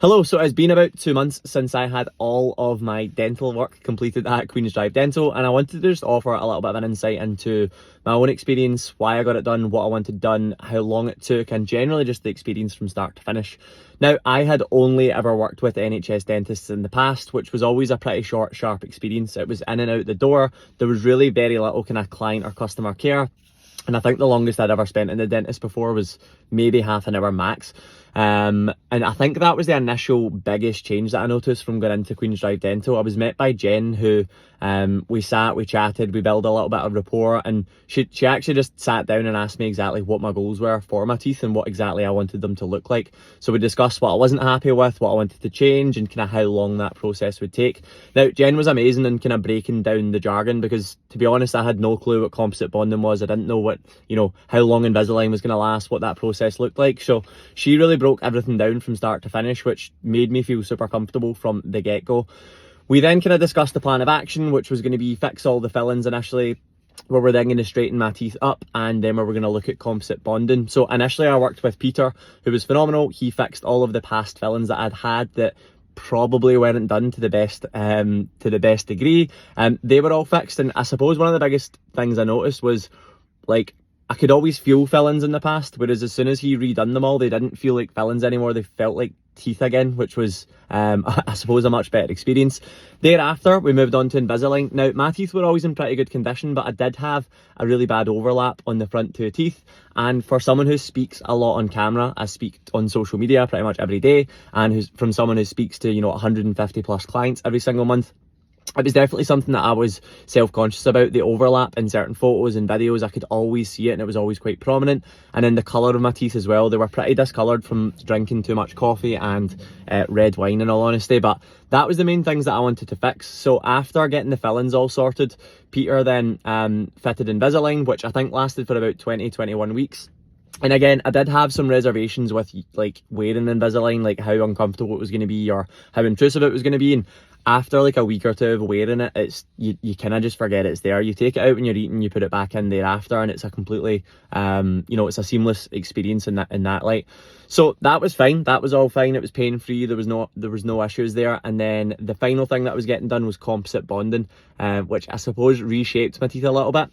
Hello, so it's been about 2 months since I had all of my dental work completed at Queen's Drive Dental, and I wanted to just offer a little bit of an insight into my own experience, why I got it done, what I wanted done, how long it took, and generally just the experience from start to finish. Now, I had only ever worked with NHS dentists in the past, which was always a pretty short, sharp experience. It was in and out the door. There was really very little kind of client or customer care. And I think the longest I'd ever spent in the dentist before was maybe half an hour max. And I think that was the initial biggest change that I noticed from going into Queen's Drive Dental. I was met by Jen, who we sat, we chatted, we built a little bit of rapport, and she actually just sat down and asked me exactly what my goals were for my teeth and what exactly I wanted them to look like. So we discussed what I wasn't happy with, what I wanted to change, and kind of how long that process would take. Now, Jen was amazing in kind of breaking down the jargon, because to be honest, I had no clue what composite bonding was. I didn't know what, how long Invisalign was going to last, what that process looked like. So she really broke everything down from start to finish, which made me feel super comfortable from the get-go. We then kind of discussed the plan of action, which was going to be fix all the fillings initially, where we're then going to straighten my teeth up, and then we're going to look at composite bonding. So initially I worked with Peter, who was phenomenal. He fixed all of the past fillings that I'd had that probably weren't done to the best degree. They were all fixed, and I suppose one of the biggest things I noticed was, like, I could always feel fillings in the past, whereas as soon as he redone them all, they didn't feel like fillings anymore. They felt like teeth again, which was, I suppose, a much better experience. Thereafter, we moved on to Invisalign. Now, my teeth were always in pretty good condition, but I did have a really bad overlap on the front two teeth. And for someone who speaks a lot on camera, I speak on social media pretty much every day, and from someone who speaks to, 150 plus clients every single month, it was definitely something that I was self-conscious about. The overlap in certain photos and videos, I could always see it, and it was always quite prominent. And then the colour of my teeth as well, they were pretty discoloured from drinking too much coffee and red wine, in all honesty. But that was the main things that I wanted to fix. So after getting the fillings all sorted, Peter then fitted Invisalign, which I think lasted for about 21 weeks. And again, I did have some reservations with like wearing Invisalign, like how uncomfortable it was going to be or how intrusive it was going to be. And after like a week or two of wearing it, it's you kind of just forget it's there. You take it out when you're eating, you put it back in thereafter, and it's a completely it's a seamless experience in that light. So that was fine. That was all fine. It was pain free. There was no issues there. And then the final thing that was getting done was composite bonding, which I suppose reshaped my teeth a little bit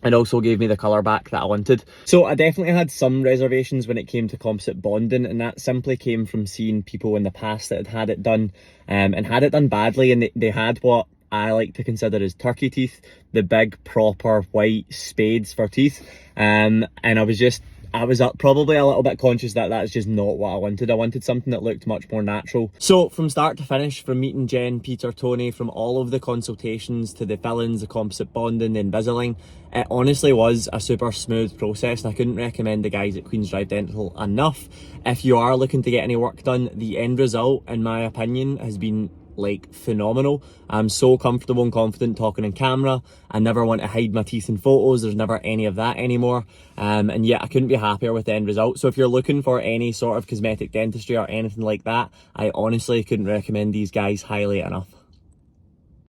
and also gave me the colour back that I wanted. So I definitely had some reservations when it came to composite bonding, and that simply came from seeing people in the past that had it done and had it done badly, and they had what I like to consider as turkey teeth, the big proper white spades for teeth, and I was probably a little bit conscious that that's just not what I wanted. I wanted something that looked much more natural. So from start to finish, from meeting Jen, Peter, Tony, from all of the consultations to the fillings, the composite bonding, the Invisalign, it honestly was a super smooth process, and I couldn't recommend the guys at Queen's Drive Dental enough. If you are looking to get any work done, the end result, in my opinion, has been like phenomenal. I'm so comfortable and confident talking on camera. I never want to hide my teeth in photos. There's never any of that anymore. And yeah, I couldn't be happier with the end result. So if you're looking for any sort of cosmetic dentistry or anything like that, I honestly couldn't recommend these guys highly enough.